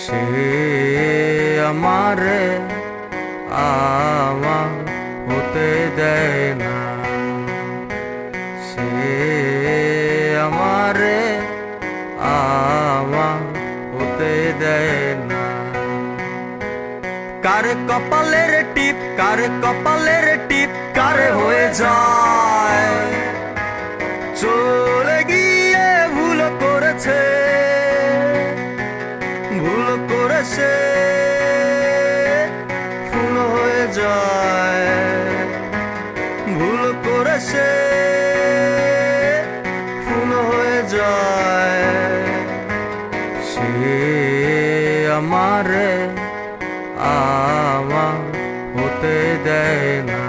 সে আমারে আমার হতে দেয় না, সে আমারে আমার হতে দেয় না। কার কপালের টিপ, কার কপালের টিপ কার হয়ে যায়, চলে গিয়ে ভুল করেছে, ভুল করেছে, ফুল হয়ে যায়, ভুল করেছে, ফুল হয়ে যায়। সে আমারে আমার হতে দেয় না।